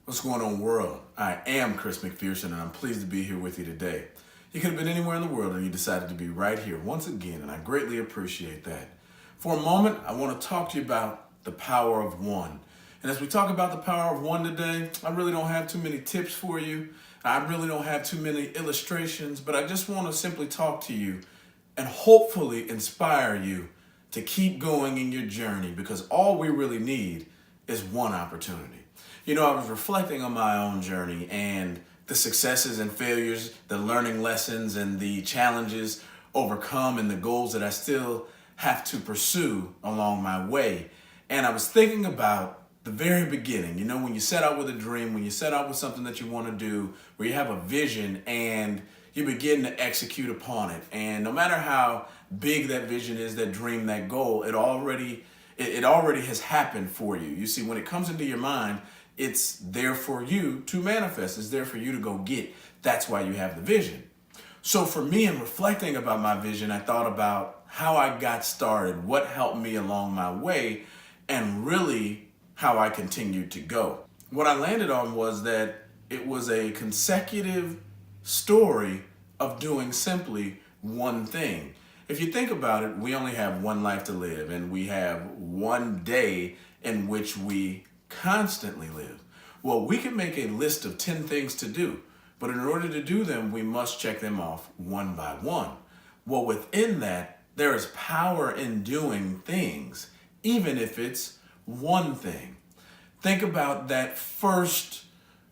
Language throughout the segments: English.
What's going on, world? I am Chris McPherson, and I'm pleased to be here with you today. You could have been anywhere in the world, and you decided to be right here once again, and I greatly appreciate that. For a moment, I want to talk to you about the power of one. And as we talk about the power of one today, I really don't have too many tips for you. I really don't have too many illustrations, but I just want to simply talk to you and hopefully inspire you to keep going in your journey, because all we really need is one opportunity. You know, I was reflecting on my own journey and the successes and failures, the learning lessons and the challenges overcome, and the goals that I still have to pursue along my way. And I was thinking about the very beginning, you know, when you set out with a dream, when you set out with something that you want to do, where you have a vision and you begin to execute upon it. And no matter how big that vision is, that dream, that goal, it already has happened for you. You see, when it comes into your mind, it's there for you to manifest. It's there for you to go get. That's why you have the vision. So for me, in reflecting about my vision, I thought about how I got started, what helped me along my way, and really how I continued to go. What I landed on was that it was a consecutive story of doing simply one thing. If you think about it, we only have one life to live, and we have one day in which we constantly live. Well, we can make a list of 10 things to do, but in order to do them, we must check them off one by one. Well, within that, there is power in doing things, even if it's one thing. Think about that first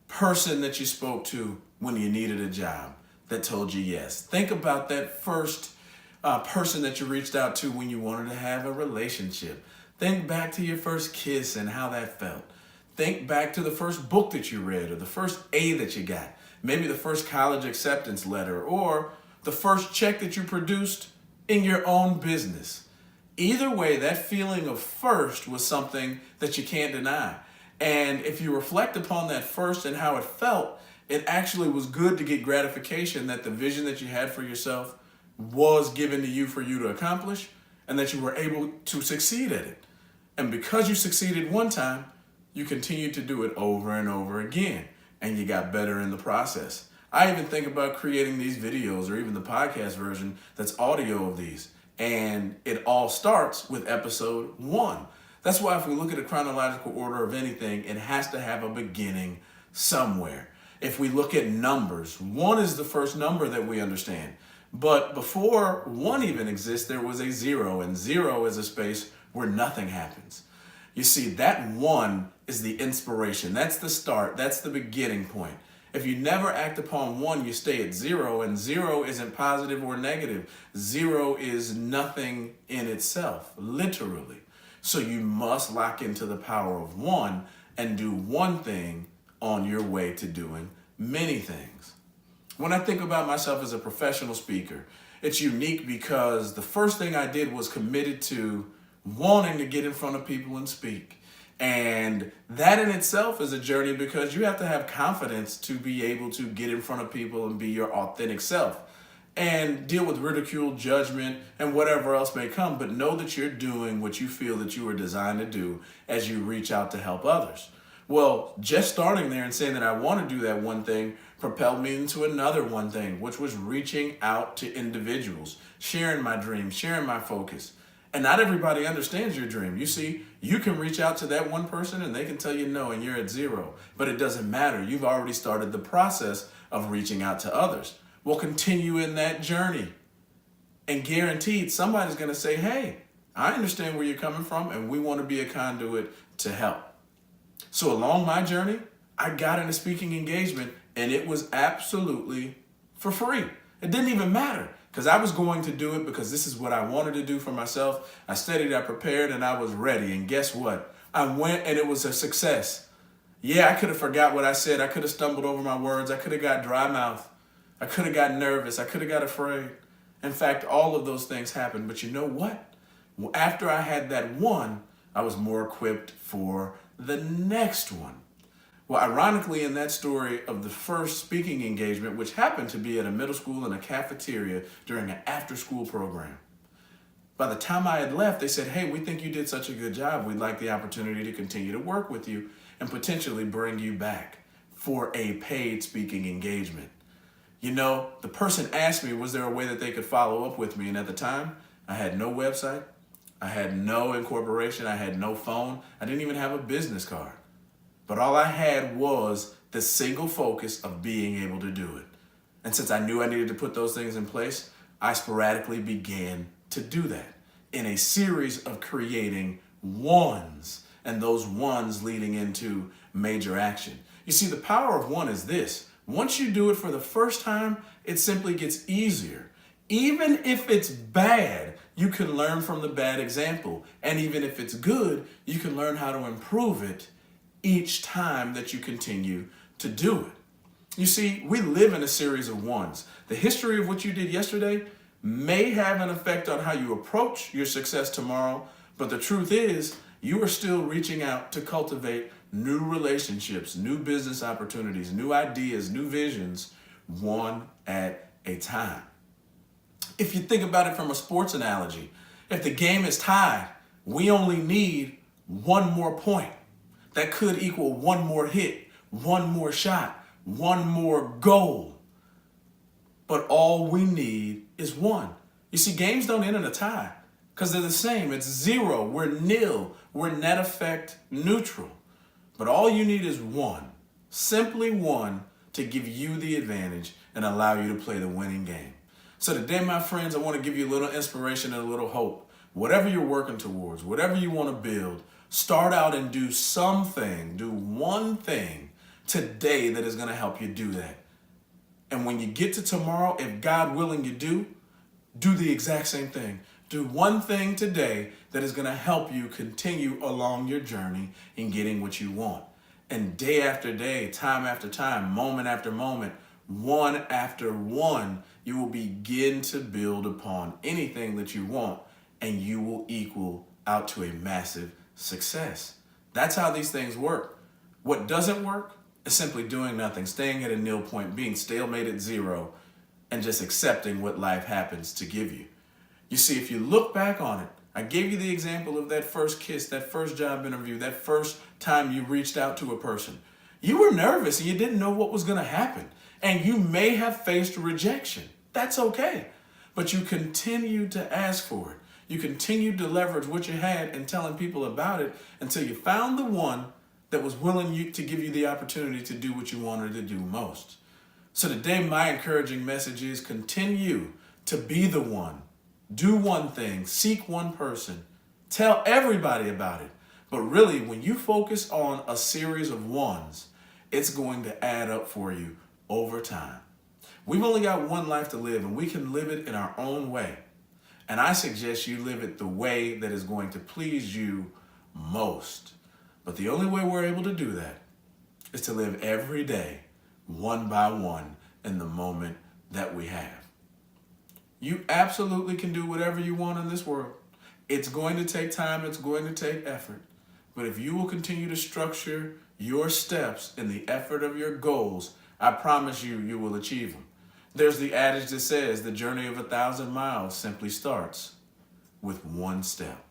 person that you spoke to when you needed a job that told you yes. Think about that first person that you reached out to when you wanted to have a relationship. Think back to your first kiss and how that felt. Think back to the first book that you read, or the first A that you got. Maybe the first college acceptance letter, or the first check that you produced in your own business. Either way, that feeling of first was something that you can't deny. And if you reflect upon that first and how it felt, it actually was good to get gratification that the vision that you had for yourself was given to you for you to accomplish, and that you were able to succeed at it. And because you succeeded one time, you continued to do it over and over again, and you got better in the process. I even think about creating these videos, or even the podcast version that's audio of these, and it all starts with episode 1. That's why if we look at a chronological order of anything, it has to have a beginning somewhere. If we look at numbers, 1 is the first number that we understand. But before 1 even exists, there was a 0, and 0 is a space where nothing happens. You see, that 1 is the inspiration. That's the start. That's the beginning point. If you never act upon 1, you stay at 0, and 0 isn't positive or negative. 0 is nothing in itself, literally. So you must lock into the power of 1 and do one thing on your way to doing many things. When I think about myself as a professional speaker, it's unique because the first thing I did was committed to wanting to get in front of people and speak. And that in itself is a journey, because you have to have confidence to be able to get in front of people and be your authentic self and deal with ridicule, judgment, and whatever else may come. But know that you're doing what you feel that you were designed to do as you reach out to help others. Well, just starting there and saying that I want to do that one thing propelled me into another one thing, which was reaching out to individuals, sharing my dream, sharing my focus. And not everybody understands your dream. You see, you can reach out to that one person and they can tell you no, and you're at 0. But it doesn't matter. You've already started the process of reaching out to others. Well, continue in that journey. And guaranteed, somebody's going to say, hey, I understand where you're coming from, and we want to be a conduit to help. So along my journey, I got in a speaking engagement, and it was absolutely for free. It didn't even matter, because I was going to do it because this is what I wanted to do for myself. I studied, I prepared, and I was ready. And guess what? I went, and it was a success. Yeah, I could have forgot what I said. I could have stumbled over my words. I could have got dry mouth. I could have got nervous. I could have got afraid. In fact, all of those things happened. But you know what? After I had that one, I was more equipped for the next one. Well, ironically, in that story of the first speaking engagement, which happened to be at a middle school in a cafeteria during an after-school program, by the time I had left, they said, hey, we think you did such a good job. We'd like the opportunity to continue to work with you and potentially bring you back. for a paid speaking engagement. You know, the person asked me, was there a way that they could follow up with me? And at the time, I had no website. I had no incorporation. I had no phone. I didn't even have a business card. But all I had was the single focus of being able to do it. And since I knew I needed to put those things in place, I sporadically began to do that in a series of creating ones, and those ones leading into major action. You see, the power of one is this. Once you do it for the first time, it simply gets easier. Even if it's bad, you can learn from the bad example. And even if it's good, you can learn how to improve it each time that you continue to do it. You see, we live in a series of ones. The history of what you did yesterday may have an effect on how you approach your success tomorrow, but the truth is, you are still reaching out to cultivate new relationships, new business opportunities, new ideas, new visions, one at a time. If you think about it from a sports analogy, if the game is tied, we only need one more point. That could equal one more hit, one more shot, one more goal. But all we need is one. You see, games don't end in a tie because they're the same. It's zero. We're nil. We're net effect neutral. But all you need is one, simply one, to give you the advantage and allow you to play the winning game. So today, my friends, I want to give you a little inspiration and a little hope. Whatever you're working towards, whatever you want to build, start out and do something, do one thing today that is going to help you do that. And when you get to tomorrow, if God willing you do the exact same thing. Do one thing today that is going to help you continue along your journey in getting what you want. And day after day, time after time, moment after moment, one after one, you will begin to build upon anything that you want, and you will equal out to a massive success. That's how these things work. What doesn't work is simply doing nothing, staying at a nil point, being stalemate at zero, and just accepting what life happens to give you. You see, if you look back on it, I gave you the example of that first kiss, that first job interview, that first time you reached out to a person. You were nervous and you didn't know what was going to happen. And you may have faced rejection. That's okay. But you continued to ask for it. You continued to leverage what you had and telling people about it until you found the one that was willing to give you the opportunity to do what you wanted to do most. So today, my encouraging message is continue to be the one. Do one thing, seek one person, tell everybody about it. But really, when you focus on a series of ones, it's going to add up for you over time. We've only got one life to live, and we can live it in our own way. And I suggest you live it the way that is going to please you most. But the only way we're able to do that is to live every day, one by one, in the moment that we have. You absolutely can do whatever you want in this world. It's going to take time. It's going to take effort. But if you will continue to structure your steps in the effort of your goals, I promise you, you will achieve them. There's the adage that says the journey of 1,000 miles simply starts with one step.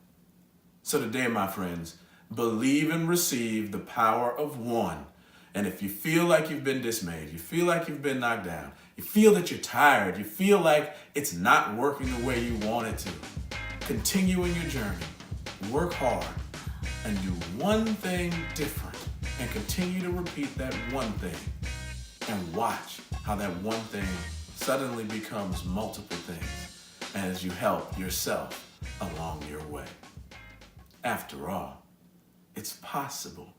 So today, my friends, believe and receive the power of one. And if you feel like you've been dismayed, you feel like you've been knocked down, you feel that you're tired, you feel like it's not working the way you want it to, continue in your journey, work hard, and do one thing different, and continue to repeat that one thing, and watch how that one thing suddenly becomes multiple things as you help yourself along your way. After all, it's possible.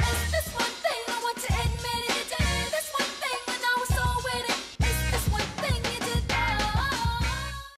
Is this what